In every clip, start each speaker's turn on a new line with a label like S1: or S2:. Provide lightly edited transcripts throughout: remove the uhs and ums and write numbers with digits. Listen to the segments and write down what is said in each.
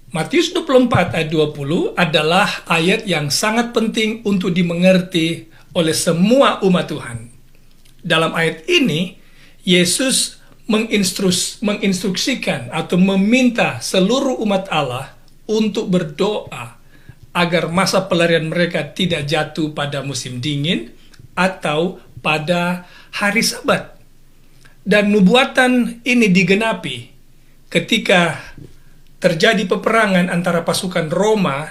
S1: Matius 24 ayat 20 adalah ayat yang sangat penting untuk dimengerti oleh semua umat Tuhan. Dalam ayat ini, Yesus menginstruksikan atau meminta seluruh umat Allah untuk berdoa agar masa pelarian mereka tidak jatuh pada musim dingin atau pada hari Sabat. Dan nubuatan ini digenapi ketika terjadi peperangan antara pasukan Roma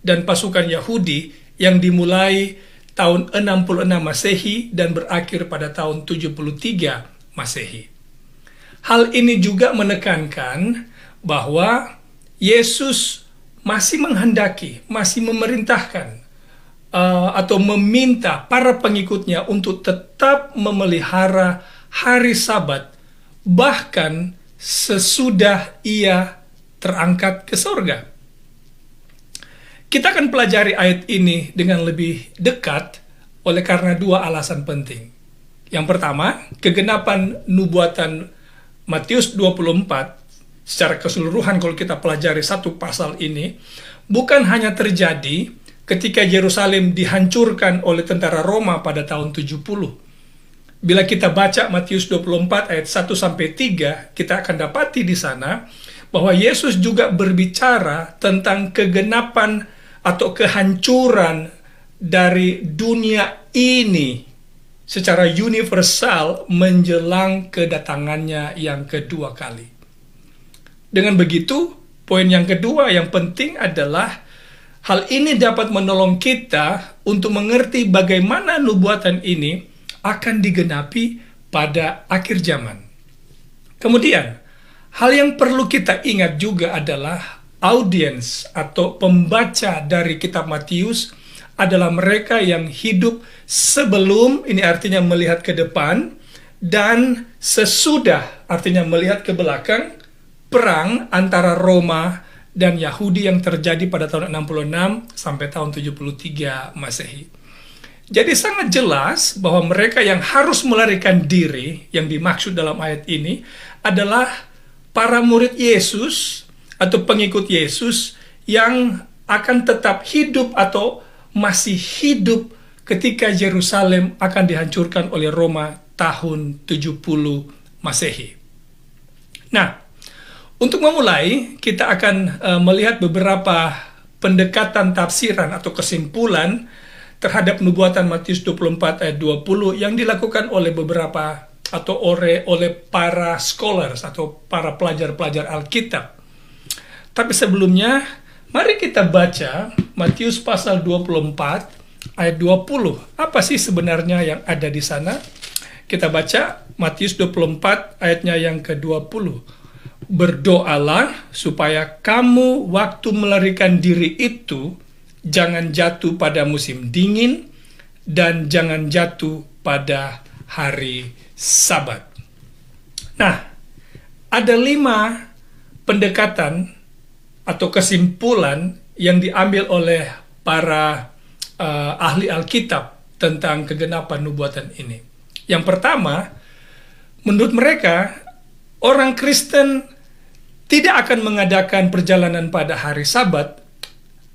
S1: dan pasukan Yahudi yang dimulai tahun 66 Masehi dan berakhir pada tahun 73 Masehi. Hal ini juga menekankan bahwa Yesus masih menghendaki, masih memerintahkan atau meminta para pengikutnya untuk tetap memelihara hari Sabat bahkan sesudah ia terangkat ke sorga. Kita akan pelajari ayat ini dengan lebih dekat oleh karena dua alasan penting. Yang pertama, kegenapan nubuatan Matius 24 secara keseluruhan kalau kita pelajari satu pasal ini bukan hanya terjadi ketika Yerusalem dihancurkan oleh tentara Roma pada tahun 70. Bila kita baca Matius 24 ayat 1-3, kita akan dapati di sana bahwa Yesus juga berbicara tentang kegenapan atau kehancuran dari dunia ini secara universal menjelang kedatangannya yang kedua kali. Dengan begitu, poin yang kedua yang penting adalah hal ini dapat menolong kita untuk mengerti bagaimana nubuatan ini akan digenapi pada akhir zaman. Kemudian, hal yang perlu kita ingat juga adalah audiens atau pembaca dari kitab Matius adalah mereka yang hidup sebelum, ini artinya melihat ke depan, dan sesudah, artinya melihat ke belakang, perang antara Roma dan Yahudi yang terjadi pada tahun 66 sampai tahun 73 Masehi. Jadi sangat jelas bahwa mereka yang harus melarikan diri, yang dimaksud dalam ayat ini, adalah para murid Yesus atau pengikut Yesus yang akan tetap hidup atau masih hidup ketika Yerusalem akan dihancurkan oleh Roma tahun 70 Masehi. Nah, untuk memulai, kita akan melihat beberapa pendekatan tafsiran atau kesimpulan terhadap nubuatan Matius 24 ayat 20 yang dilakukan oleh beberapa atau oleh para scholars atau para pelajar-pelajar Alkitab. Tapi sebelumnya, mari kita baca Matius pasal 24 ayat 20. Apa sih sebenarnya yang ada di sana? Kita baca Matius 24 ayatnya yang ke-20. Berdoalah supaya kamu waktu melarikan diri itu jangan jatuh pada musim dingin dan jangan jatuh pada hari Sabat. Nah, ada 5 pendekatan atau kesimpulan yang diambil oleh para ahli Alkitab tentang kegenapan nubuatan ini. Yang pertama, menurut mereka, orang Kristen tidak akan mengadakan perjalanan pada hari Sabat.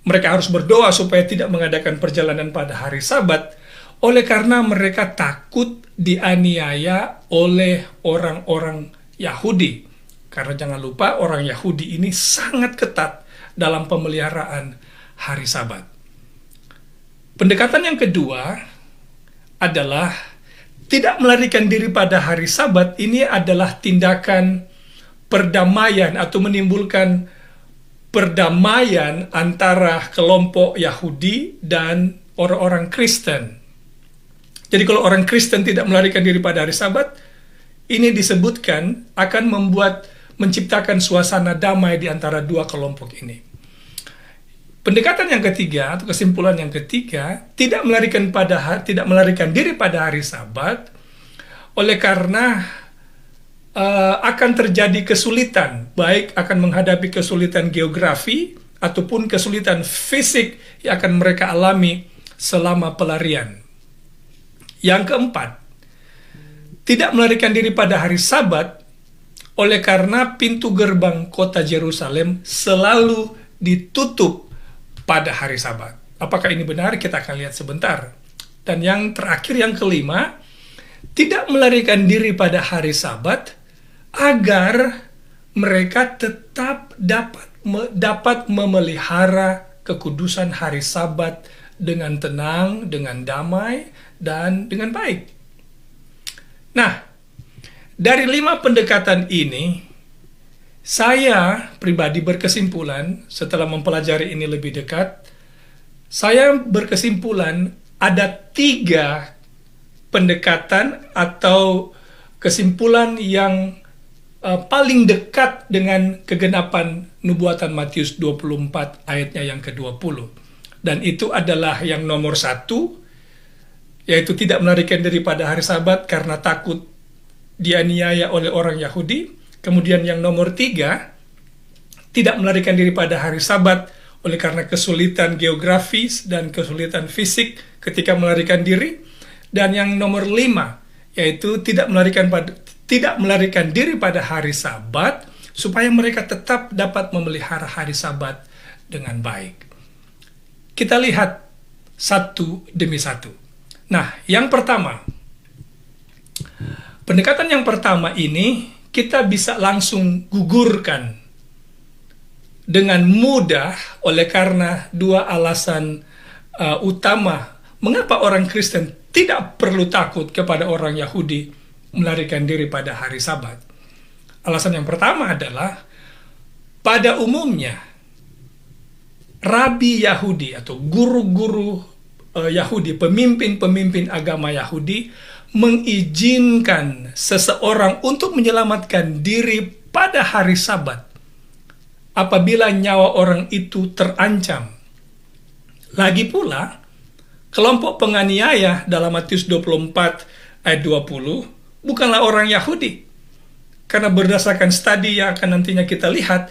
S1: Mereka harus berdoa supaya tidak mengadakan perjalanan pada hari Sabat, oleh karena mereka takut dianiaya oleh orang-orang Yahudi. Karena jangan lupa orang Yahudi ini sangat ketat dalam pemeliharaan hari Sabat. Pendekatan yang kedua adalah tidak melarikan diri pada hari Sabat. Ini adalah tindakan perdamaian atau menimbulkan perdamaian antara kelompok Yahudi dan orang-orang Kristen. Jadi kalau orang Kristen tidak melarikan diri pada hari Sabat, ini disebutkan akan menciptakan suasana damai di antara dua kelompok ini. Pendekatan yang ketiga atau kesimpulan yang ketiga, tidak melarikan diri pada hari Sabat oleh karena akan terjadi kesulitan, baik akan menghadapi kesulitan geografi ataupun kesulitan fisik yang akan mereka alami selama pelarian. Yang keempat, tidak melarikan diri pada hari Sabat oleh karena pintu gerbang kota Yerusalem selalu ditutup pada hari Sabat. Apakah ini benar? Kita akan lihat sebentar. Dan yang terakhir, yang kelima, tidak melarikan diri pada hari Sabat agar mereka tetap dapat memelihara kekudusan hari Sabat dengan tenang, dengan damai, dan dengan baik. Nah, dari 5 pendekatan ini, saya pribadi berkesimpulan, setelah mempelajari ini lebih dekat, saya berkesimpulan ada 3 pendekatan atau kesimpulan yang paling dekat dengan kegenapan nubuatan Matius 24 ayatnya yang ke-20. Dan itu adalah yang nomor 1, yaitu tidak melarikan diri pada hari Sabat karena takut dianiaya oleh orang Yahudi. Kemudian yang nomor 3, tidak melarikan diri pada hari Sabat oleh karena kesulitan geografis dan kesulitan fisik ketika melarikan diri. Dan yang nomor 5, yaitu tidak melarikan diri pada hari Sabat supaya mereka tetap dapat memelihara hari Sabat dengan baik. Kita lihat satu demi satu. Nah, yang pertama, pendekatan yang pertama ini kita bisa langsung gugurkan dengan mudah oleh karena 2 alasan utama mengapa orang Kristen tidak perlu takut kepada orang Yahudi melarikan diri pada hari Sabat. Alasan yang pertama adalah pada umumnya rabi Yahudi atau guru-guru Yahudi, pemimpin-pemimpin agama Yahudi mengizinkan seseorang untuk menyelamatkan diri pada hari Sabat apabila nyawa orang itu terancam. Lagi pula, kelompok penganiaya dalam Matius 24 ayat 20 bukanlah orang Yahudi. Karena berdasarkan studi yang akan nantinya kita lihat,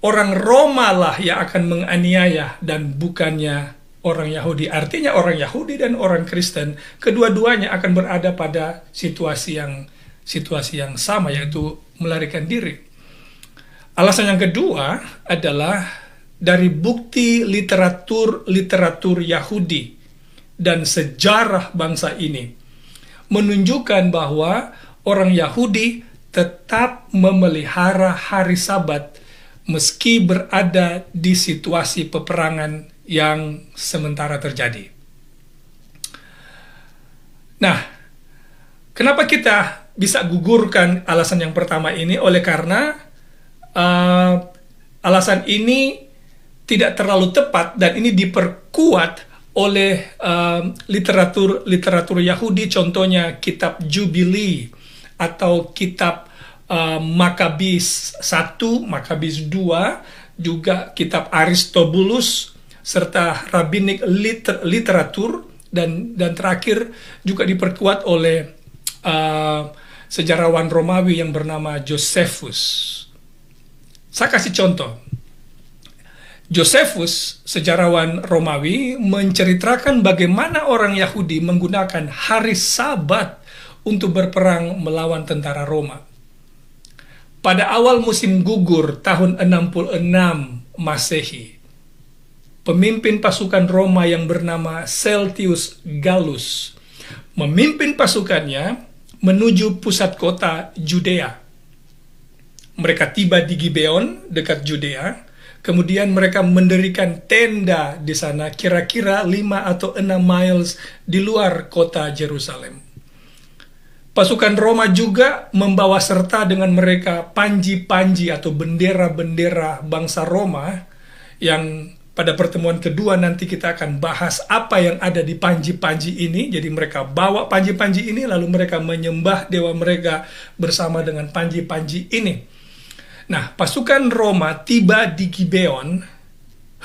S1: orang Roma lah yang akan menganiaya dan bukannya orang Yahudi. Artinya orang Yahudi dan orang Kristen, kedua-duanya akan berada pada situasi yang sama, yaitu melarikan diri. Alasan yang kedua adalah dari bukti literatur Yahudi dan sejarah bangsa ini menunjukkan bahwa orang Yahudi tetap memelihara hari Sabat meski berada di situasi peperangan yang sementara terjadi. Nah, kenapa kita bisa gugurkan alasan yang pertama ini? Oleh karena alasan ini tidak terlalu tepat dan ini diperkuat oleh literatur Yahudi, contohnya kitab Jubili atau kitab Makabis 1, Makabis 2, juga kitab Aristobulus serta rabbinic literatur dan terakhir juga diperkuat oleh sejarawan Romawi yang bernama Josephus. Saya kasih contoh. Josephus, sejarawan Romawi, menceritakan bagaimana orang Yahudi menggunakan hari Sabat untuk berperang melawan tentara Roma. Pada awal musim gugur tahun 66 Masehi, pemimpin pasukan Roma yang bernama Celtius Gallus memimpin pasukannya menuju pusat kota Judea. Mereka tiba di Gibeon, dekat Judea. Kemudian mereka mendirikan tenda di sana kira-kira 5 atau 6 miles di luar kota Yerusalem. Pasukan Roma juga membawa serta dengan mereka panji-panji atau bendera-bendera bangsa Roma yang pada pertemuan kedua nanti kita akan bahas apa yang ada di panji-panji ini. Jadi mereka bawa panji-panji ini lalu mereka menyembah dewa mereka bersama dengan panji-panji ini. Nah, pasukan Roma tiba di Gibeon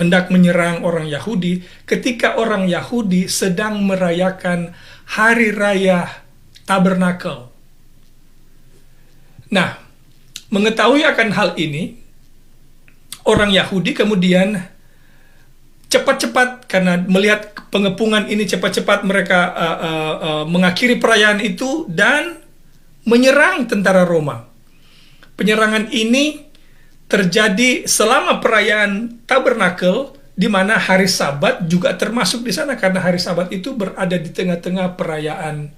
S1: hendak menyerang orang Yahudi ketika orang Yahudi sedang merayakan hari raya Tabernakel. Nah, mengetahui akan hal ini, orang Yahudi kemudian cepat-cepat, karena melihat pengepungan ini cepat-cepat mereka mengakhiri perayaan itu dan menyerang tentara Roma. Penyerangan ini terjadi selama perayaan Tabernakel, di mana hari Sabat juga termasuk di sana, karena hari Sabat itu berada di tengah-tengah perayaan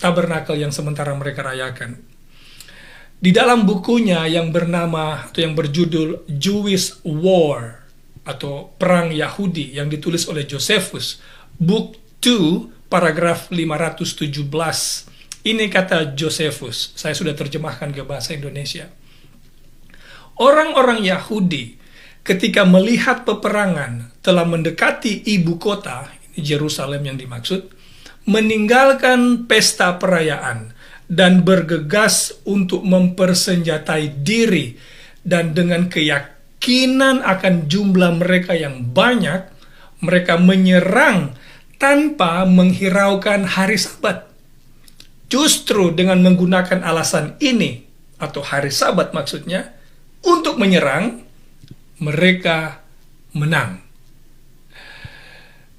S1: Tabernakel yang sementara mereka rayakan. Di dalam bukunya yang bernama atau yang berjudul Jewish War atau Perang Yahudi yang ditulis oleh Josephus, Book 2, paragraf 517. Ini kata Josephus, saya sudah terjemahkan ke bahasa Indonesia. Orang-orang Yahudi ketika melihat peperangan telah mendekati ibu kota, ini Yerusalem yang dimaksud, meninggalkan pesta perayaan dan bergegas untuk mempersenjatai diri, dan dengan keyakinan akan jumlah mereka yang banyak, mereka menyerang tanpa menghiraukan hari Sabat. Justru dengan menggunakan alasan ini, atau hari Sabat maksudnya, untuk menyerang, mereka menang.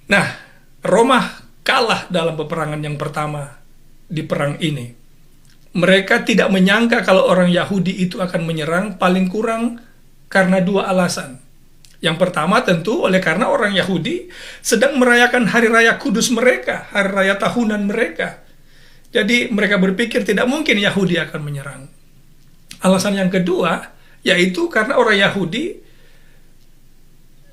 S1: Nah, Roma kalah dalam peperangan yang pertama di perang ini. Mereka tidak menyangka kalau orang Yahudi itu akan menyerang, paling kurang karena dua alasan. Yang pertama tentu oleh karena orang Yahudi sedang merayakan hari raya kudus mereka, hari raya tahunan mereka. Jadi mereka berpikir tidak mungkin Yahudi akan menyerang. Alasan yang kedua, yaitu karena orang Yahudi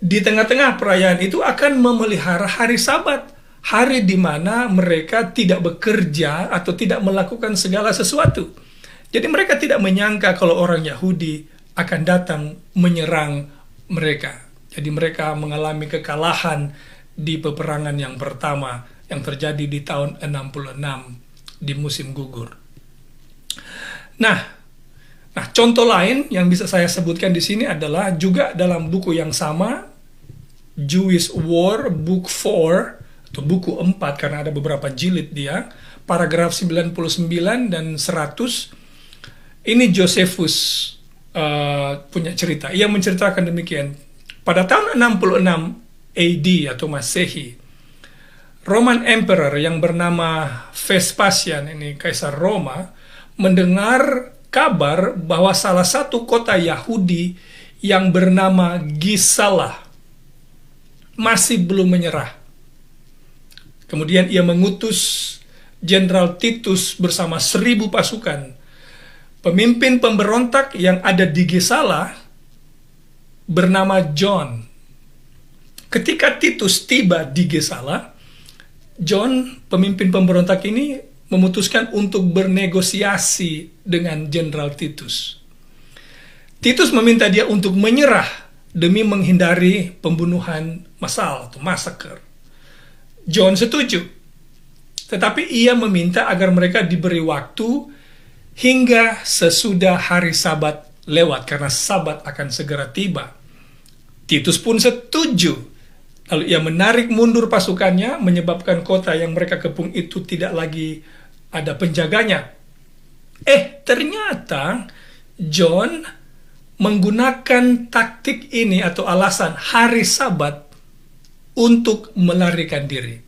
S1: di tengah-tengah perayaan itu akan memelihara hari Sabat, hari di mana mereka tidak bekerja atau tidak melakukan segala sesuatu. Jadi mereka tidak menyangka kalau orang Yahudi akan datang menyerang mereka. Jadi mereka mengalami kekalahan di peperangan yang pertama yang terjadi di tahun 66 di musim gugur. Nah, contoh lain yang bisa saya sebutkan di sini adalah juga dalam buku yang sama, Jewish War, Book 4, atau buku 4 karena ada beberapa jilid dia, paragraf 99 dan 100. Ini Josephus punya cerita. Ia menceritakan demikian. Pada tahun 66 AD atau Masehi, Roman Emperor yang bernama Vespasian, ini Kaisar Roma, mendengar kabar bahwa salah satu kota Yahudi yang bernama Gisalah masih belum menyerah. Kemudian ia mengutus Jenderal Titus bersama 1.000 pasukan. Pemimpin pemberontak yang ada di Gisalah bernama John. Ketika Titus tiba di Gisalah, John, pemimpin pemberontak ini, memutuskan untuk bernegosiasi dengan Jenderal Titus. Titus meminta dia untuk menyerah demi menghindari pembunuhan massal atau massacre. John setuju, tetapi ia meminta agar mereka diberi waktu hingga sesudah hari Sabat lewat, karena Sabat akan segera tiba. Titus pun setuju. Lalu ia menarik mundur pasukannya, menyebabkan kota yang mereka kepung itu tidak lagi ada penjaganya. Ternyata John menggunakan taktik ini atau alasan hari Sabat untuk melarikan diri.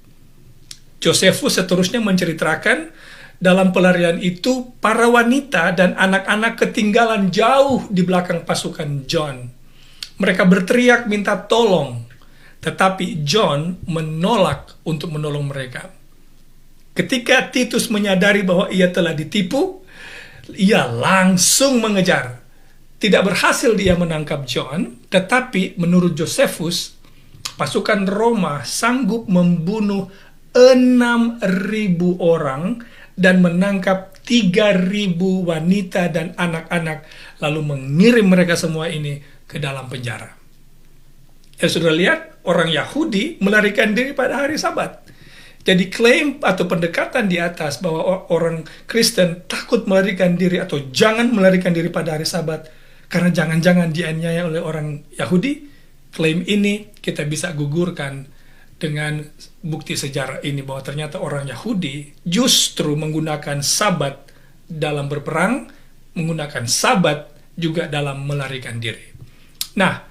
S1: Josephus seterusnya menceritakan dalam pelarian itu para wanita dan anak-anak ketinggalan jauh di belakang pasukan John. Mereka berteriak minta tolong, tetapi John menolak untuk menolong mereka. Ketika Titus menyadari bahwa ia telah ditipu, ia langsung mengejar. Tidak berhasil dia menangkap John, tetapi menurut Josephus, pasukan Roma sanggup membunuh 6.000 orang dan menangkap 3.000 wanita dan anak-anak, lalu mengirim mereka semua ini ke dalam penjara. Ya sudah lihat, orang Yahudi melarikan diri pada hari Sabat. Jadi klaim atau pendekatan di atas bahwa orang Kristen takut melarikan diri atau jangan melarikan diri pada hari Sabat karena jangan-jangan dianiaya oleh orang Yahudi, klaim ini kita bisa gugurkan dengan bukti sejarah ini bahwa ternyata orang Yahudi justru menggunakan Sabat dalam berperang, menggunakan Sabat juga dalam melarikan diri. Nah,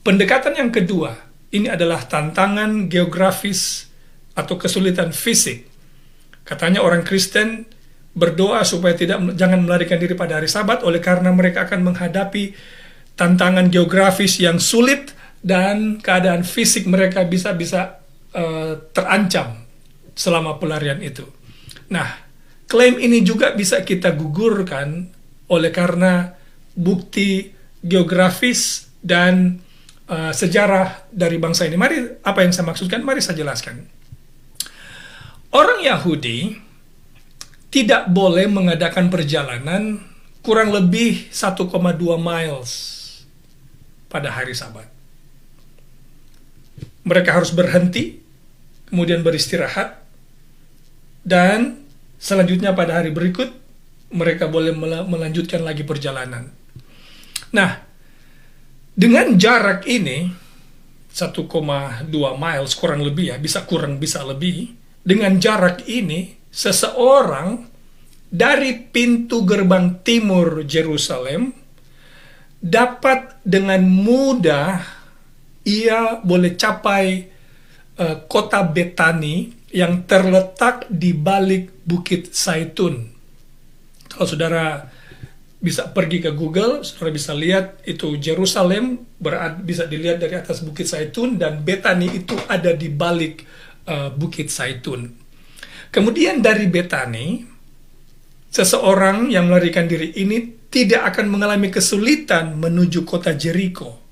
S1: pendekatan yang kedua, ini adalah tantangan geografis atau kesulitan fisik. Katanya orang Kristen berdoa supaya jangan melarikan diri pada hari Sabat, oleh karena mereka akan menghadapi tantangan geografis yang sulit dan keadaan fisik mereka bisa terancam selama pelarian itu. Nah, klaim ini juga bisa kita gugurkan oleh karena bukti geografis dan sejarah dari bangsa ini. Mari, apa yang saya maksudkan? Mari saya jelaskan. Orang Yahudi tidak boleh mengadakan perjalanan kurang lebih 1,2 miles pada hari Sabat. Mereka harus berhenti, kemudian beristirahat, dan selanjutnya pada hari berikut mereka boleh melanjutkan lagi perjalanan. Nah, dengan jarak ini 1,2 miles kurang lebih ya, bisa kurang bisa lebih. Dengan jarak ini seseorang dari pintu gerbang timur Yerusalem dapat dengan mudah ia boleh capai kota Betani yang terletak di balik Bukit Zaitun. Kalau saudara bisa pergi ke Google, saudara bisa lihat itu Yerusalem bisa dilihat dari atas Bukit Zaitun, dan Betani itu ada di balik Bukit Zaitun. Kemudian dari Betani, seseorang yang melarikan diri ini tidak akan mengalami kesulitan menuju kota Jericho.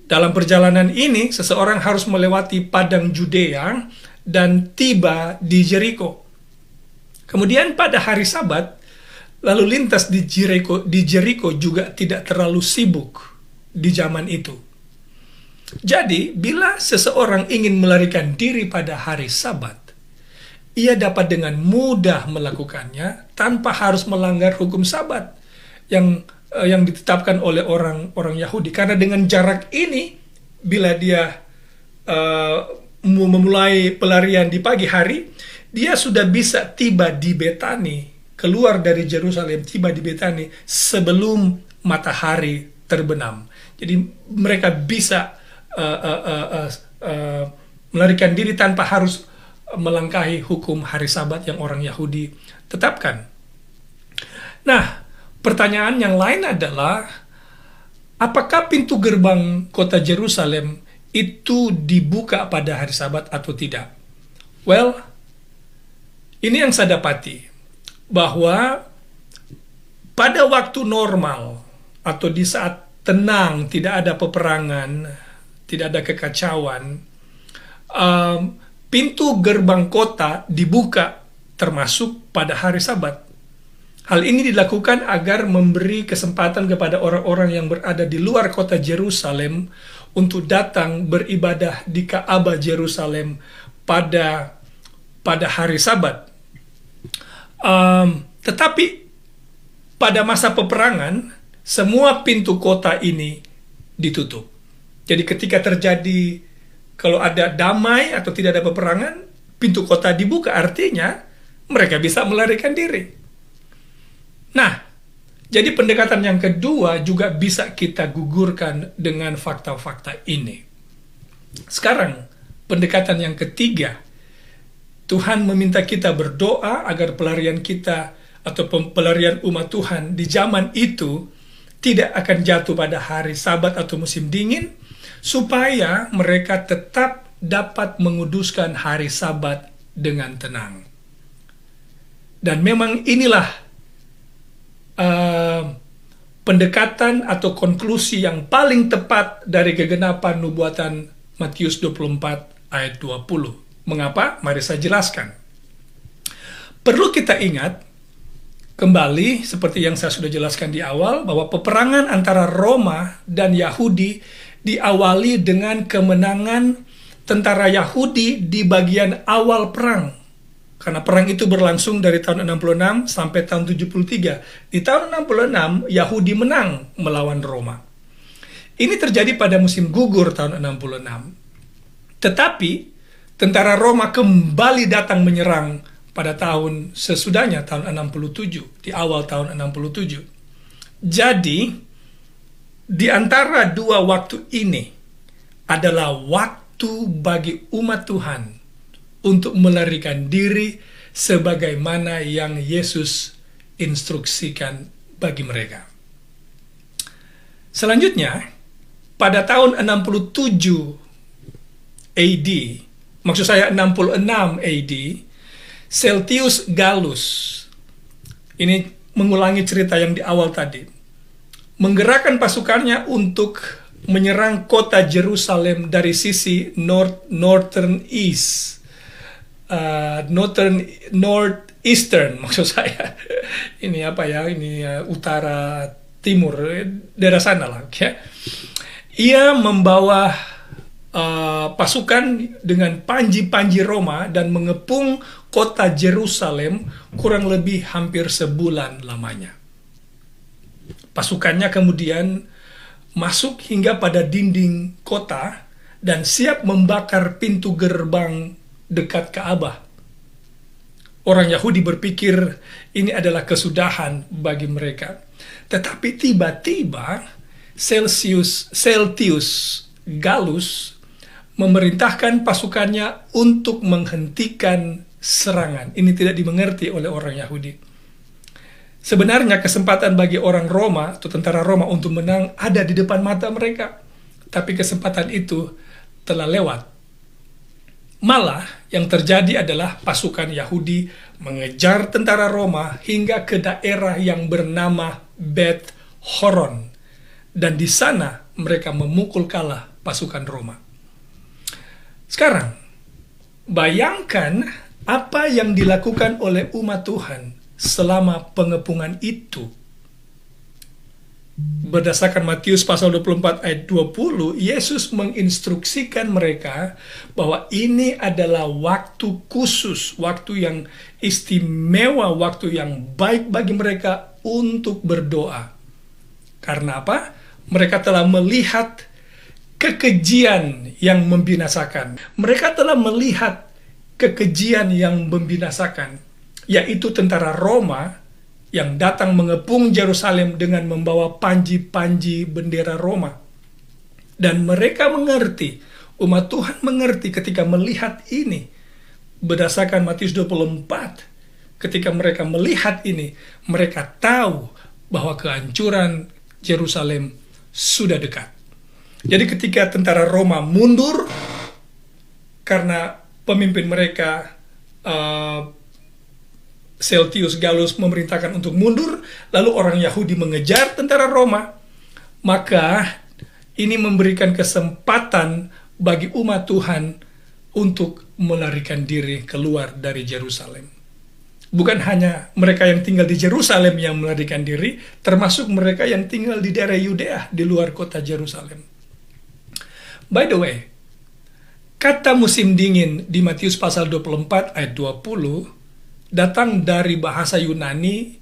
S1: Dalam perjalanan ini, seseorang harus melewati padang Judea dan tiba di Jericho. Kemudian pada hari Sabat, lalu lintas di Jericho juga tidak terlalu sibuk di zaman itu. Jadi, bila seseorang ingin melarikan diri pada hari Sabat, ia dapat dengan mudah melakukannya tanpa harus melanggar hukum Sabat yang ditetapkan oleh orang Yahudi. Karena dengan jarak ini, bila dia memulai pelarian di pagi hari, dia sudah bisa tiba di Betani, keluar dari Yerusalem, tiba di Betani sebelum matahari terbenam. Jadi mereka bisa melarikan diri tanpa harus melangkahi hukum hari Sabat yang orang Yahudi tetapkan. Nah, pertanyaan yang lain adalah, apakah pintu gerbang kota Yerusalem itu dibuka pada hari Sabat atau tidak? Well, ini yang saya dapati, bahwa pada waktu normal atau di saat tenang, tidak ada peperangan, tidak ada kekacauan, pintu gerbang kota dibuka termasuk pada hari Sabat. Hal ini dilakukan agar memberi kesempatan kepada orang-orang yang berada di luar kota Yerusalem untuk datang beribadah di Ka'bah Yerusalem pada hari Sabat. Tetapi pada masa peperangan, semua pintu kota ini ditutup. Jadi ketika terjadi, kalau ada damai atau tidak ada peperangan, pintu kota dibuka, artinya mereka bisa melarikan diri. Nah, jadi pendekatan yang kedua juga bisa kita gugurkan dengan fakta-fakta ini. Sekarang, pendekatan yang ketiga, Tuhan meminta kita berdoa agar pelarian kita atau pelarian umat Tuhan di zaman itu tidak akan jatuh pada hari Sabat atau musim dingin, supaya mereka tetap dapat menguduskan hari Sabat dengan tenang. Dan memang inilah pendekatan atau konklusi yang paling tepat dari kegenapan nubuatan Matius 24 ayat 20. Mengapa? Mari saya jelaskan. Perlu kita ingat kembali, seperti yang saya sudah jelaskan di awal, bahwa peperangan antara Roma dan Yahudi diawali dengan kemenangan tentara Yahudi di bagian awal perang. Karena perang itu berlangsung dari tahun 66 sampai tahun 73. Di tahun 66, Yahudi menang melawan Roma. Ini terjadi pada musim gugur tahun 66. Tetapi, tentara Roma kembali datang menyerang pada tahun sesudahnya, tahun 67, di awal tahun 67. Jadi, di antara dua waktu ini adalah waktu bagi umat Tuhan untuk melarikan diri sebagaimana yang Yesus instruksikan bagi mereka. Selanjutnya, pada tahun 67 AD, maksud saya 66 AD, Celtius Gallus, ini mengulangi cerita yang di awal tadi, menggerakkan pasukannya untuk menyerang kota Jerusalem dari sisi northeastern maksud saya. Ini apa ya? Ini utara timur, daerah sana lah. Ya. Ia membawa pasukan dengan panji-panji Roma dan mengepung kota Jerusalem kurang lebih hampir sebulan lamanya. Pasukannya kemudian masuk hingga pada dinding kota dan siap membakar pintu gerbang dekat Ka'bah. Orang Yahudi berpikir ini adalah kesudahan bagi mereka. Tetapi tiba-tiba Celtius Gallus memerintahkan pasukannya untuk menghentikan serangan. Ini tidak dimengerti oleh orang Yahudi. Sebenarnya kesempatan bagi orang Roma atau tentara Roma untuk menang ada di depan mata mereka. Tapi kesempatan itu telah lewat. Malah yang terjadi adalah pasukan Yahudi mengejar tentara Roma hingga ke daerah yang bernama Beth Horon. Dan di sana mereka memukul kalah pasukan Roma. Sekarang, bayangkan apa yang dilakukan oleh umat Tuhan selama pengepungan itu. Berdasarkan Matius pasal 24 ayat 20, Yesus menginstruksikan mereka bahwa ini adalah waktu khusus, waktu yang istimewa, waktu yang baik bagi mereka untuk berdoa. Karena apa? Mereka telah melihat kekejian yang membinasakan. Mereka telah melihat kekejian yang membinasakan, yaitu tentara Roma yang datang mengepung Yerusalem dengan membawa panji-panji bendera Roma. Dan mereka mengerti, umat Tuhan mengerti ketika melihat ini. Berdasarkan Matius 24, ketika mereka melihat ini, mereka tahu bahwa kehancuran Yerusalem sudah dekat. Jadi ketika tentara Roma mundur karena pemimpin mereka Celtius Gallus memerintahkan untuk mundur, lalu orang Yahudi mengejar tentara Roma, maka ini memberikan kesempatan bagi umat Tuhan untuk melarikan diri keluar dari Yerusalem. Bukan hanya mereka yang tinggal di Yerusalem yang melarikan diri, termasuk mereka yang tinggal di daerah Yudea di luar kota Yerusalem. By the way, kata musim dingin di Matius pasal 24 ayat 20 datang dari bahasa Yunani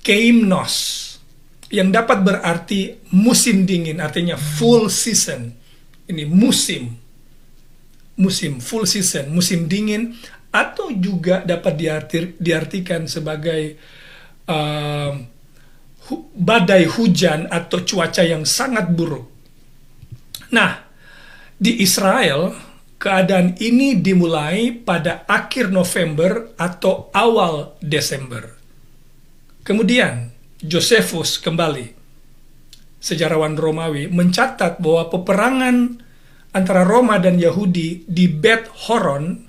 S1: keimnos, yang dapat berarti musim dingin, artinya full season. Ini musim, full season, musim dingin, atau juga dapat diartikan sebagai badai hujan atau cuaca yang sangat buruk. Nah, di Israel keadaan ini dimulai pada akhir November atau awal Desember. Kemudian Josephus kembali, sejarawan Romawi, mencatat bahwa peperangan antara Roma dan Yahudi di Beth Horon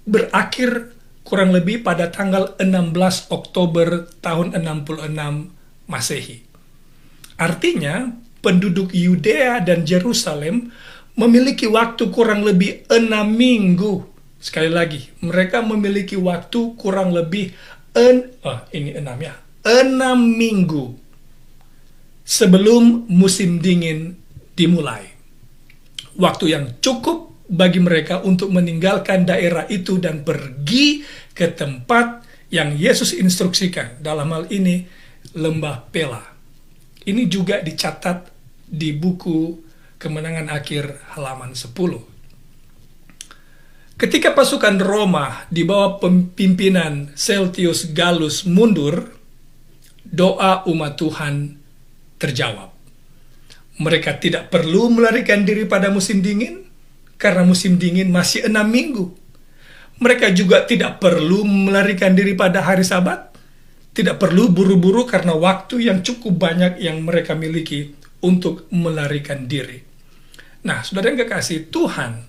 S1: berakhir kurang lebih pada tanggal 16 Oktober tahun 66 Masehi. Artinya, penduduk Yudea dan Yerusalem memiliki waktu kurang lebih 6 minggu. Sekali lagi, mereka memiliki waktu kurang lebih 6 minggu sebelum musim dingin dimulai. Waktu yang cukup bagi mereka untuk meninggalkan daerah itu dan pergi ke tempat yang Yesus instruksikan. Dalam hal ini, Lembah Pela. Ini juga dicatat di buku Kemenangan Akhir halaman 10. Ketika pasukan Roma di bawah pimpinan Celtius Gallus mundur, doa umat Tuhan terjawab. Mereka tidak perlu melarikan diri pada musim dingin, karena musim dingin masih 6 minggu. Mereka juga tidak perlu melarikan diri pada hari Sabat, tidak perlu buru-buru karena waktu yang cukup banyak yang mereka miliki untuk melarikan diri. Nah, saudara yang kekasih, Tuhan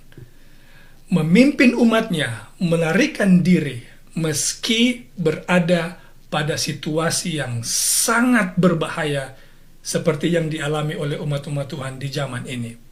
S1: memimpin umatnya melarikan diri meski berada pada situasi yang sangat berbahaya seperti yang dialami oleh umat-umat Tuhan di zaman ini.